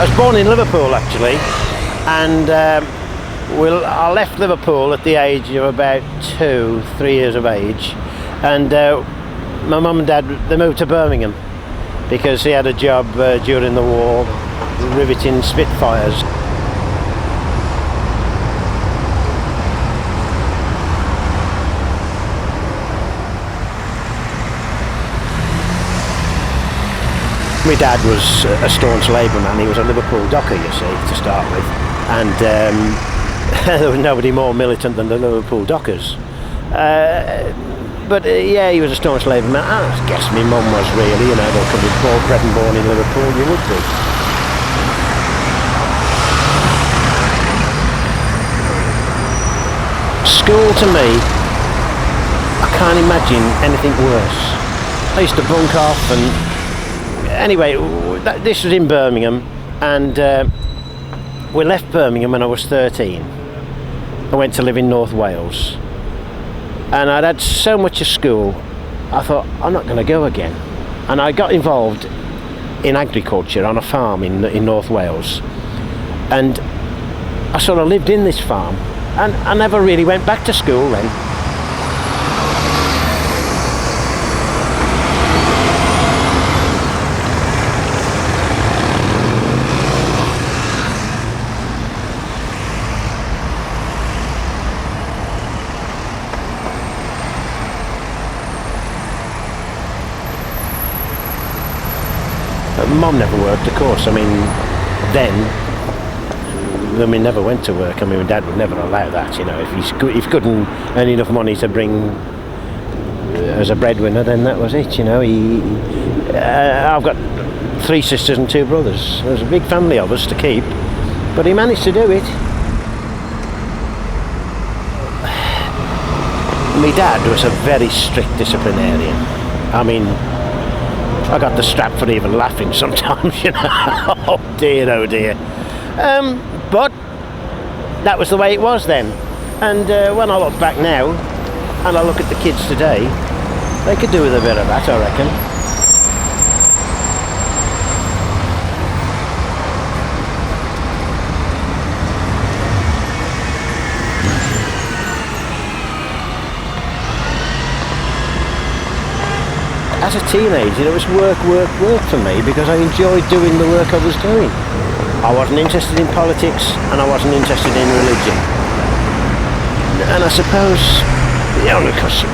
I was born in Liverpool actually, and I left Liverpool at the age of about 3 years of age, and my mum and dad, they moved to Birmingham because he had a job during the war riveting Spitfires. My dad was a staunch Labour man. He was a Liverpool docker, you see, to start with, and there was nobody more militant than the Liverpool dockers. But yeah, he was a staunch Labour man. I guess my mum was really, you know, they could be bred and born in Liverpool, you would be. School to me, I can't imagine anything worse. I used to bunk off and anyway, this was in Birmingham, and we left Birmingham when I was 13. I went to live in North Wales, and I'd had so much of school, I thought, I'm not going to go again. And I got involved in agriculture on a farm in North Wales, and I sort of lived in this farm, and I never really went back to school then. Mum never worked, of course. I mean, then, we never went to work. I mean, my dad would never allow that, you know. If he couldn't earn enough money to bring as a breadwinner, then that was it, you know. I've got 3 sisters and 2 brothers. There was a big family of us to keep, but he managed to do it. My dad was a very strict disciplinarian. I mean, I got the strap for even laughing sometimes, you know. Oh dear, oh dear. But that was the way it was then. And when I look back now, and I look at the kids today, they could do with a bit of that, I reckon. As a teenager, it was work for me, because I enjoyed doing the work I was doing. I wasn't interested in politics, and I wasn't interested in religion. And I suppose, you know, because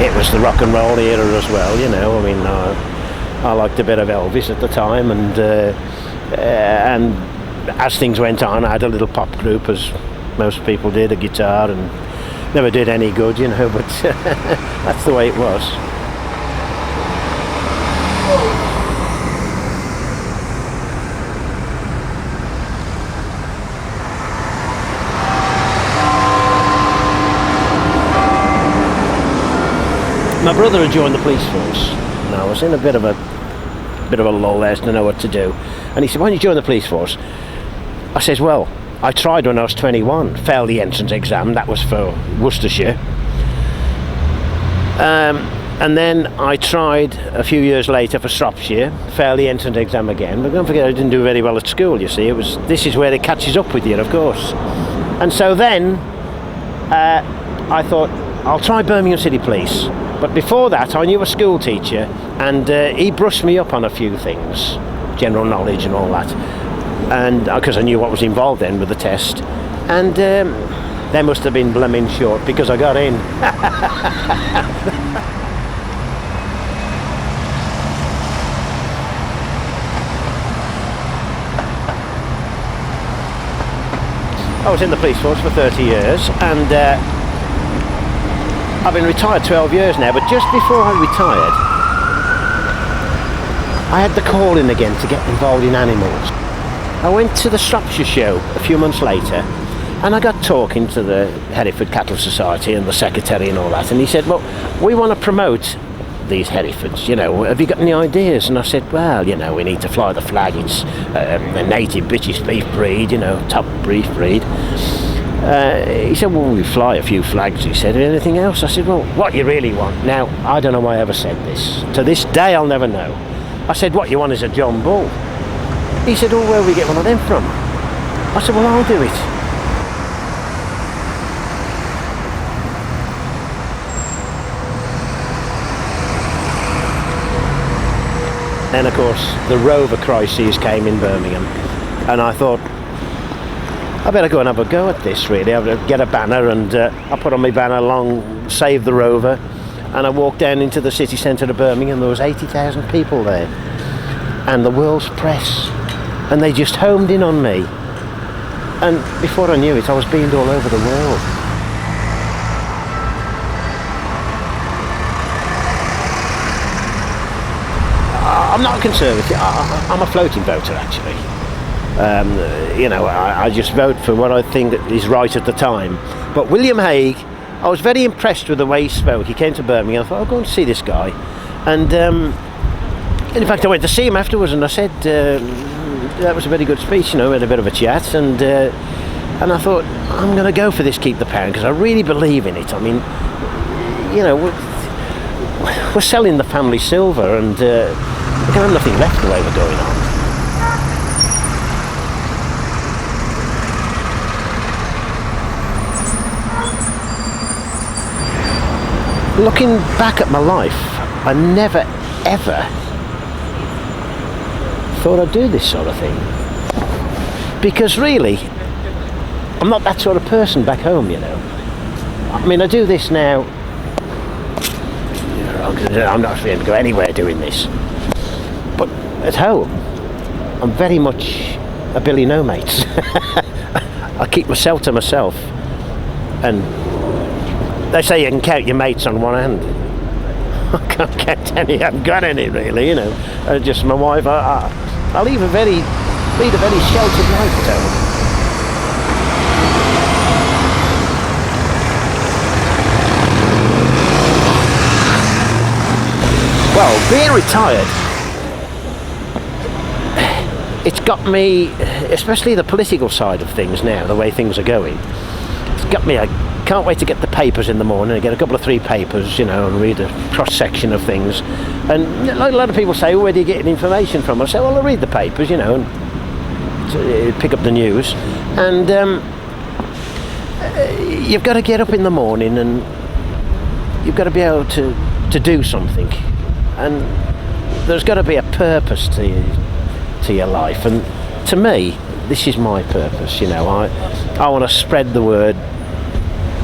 it was the rock and roll era as well, you know. I mean, I liked a bit of Elvis at the time, and as things went on, I had a little pop group, as most people did, a guitar, and never did any good, you know, but that's the way it was. My brother had joined the police force, and I was in a bit of a lull there to know what to do. And he said, "Why don't you join the police force?" I says, "Well, I tried when I was 21, failed the entrance exam, that was for Worcestershire. And then I tried a few years later for Shropshire, failed the entrance exam again, but don't forget I didn't do very well at school, you see. This is where it catches up with you, of course. And so then I thought, I'll try Birmingham City Police. But before that, I knew a school teacher, and he brushed me up on a few things, general knowledge and all that, and because I knew what was involved then with the test, and they must have been blooming short, because I got in. I was in the police force for 30 years, and I've been retired 12 years now, but just before I retired, I had the call in again to get involved in animals. I went to the Shropshire show a few months later, and I got talking to the Hereford Cattle Society and the secretary and all that, and he said, "Well, we want to promote these Herefords, you know, have you got any ideas?" And I said, "Well, you know, we need to fly the flag, it's a native British beef breed, you know, top beef breed." He said, "Well, we fly a few flags," he said. "Anything else?" I said, "Well, what you really want?" Now, I don't know why I ever said this. To this day, I'll never know. I said, "What you want is a John Bull." He said, oh, where we get one of them from? I said, well, I'll do it. Then, of course, the Rover crises came in Birmingham, and I thought, I better go and have a go at this, really. I'll get a banner, and I put on my banner along, Save the Rover, and I walked down into the city centre of Birmingham. There was 80,000 people there, and the world's press, and they just homed in on me. And before I knew it, I was beamed all over the world. I'm not a conservative. I'm a floating voter, actually. You know, I just vote for what I think is right at the time. But William Hague, I was very impressed with the way he spoke. He came to Birmingham. I thought, I'll go and see this guy. And in fact, I went to see him afterwards, and I said, that was a very good speech. You know, we had a bit of a chat, and I thought, I'm going to go for this Keep the Pound, because I really believe in it. I mean, you know, we're selling the family silver, and we can have nothing left the way we're going on. Looking back at my life, I never ever thought I'd do this sort of thing. Because really, I'm not that sort of person back home, you know. I mean, I do this now. I'm not going to go anywhere doing this. But at home, I'm very much a Billy No Mates. I keep myself to myself. And they say you can count your mates on one hand. I can't count any, I haven't got any really, you know. Just my wife, I lead a very sheltered life at home. Well, being retired, it's got me, especially the political side of things now, the way things are going, it's got me, I can't wait to get the papers in the morning. I get a couple of 3 papers, you know, and read a cross-section of things. And a lot of people say, well, where do you get information from? I say, well, I read the papers, you know, and pick up the news. And you've got to get up in the morning, and you've got to be able to do something. And there's got to be a purpose to your life. And to me, this is my purpose, you know. I want to spread the word,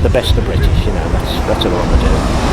the best of British, you know, that's what I want to do.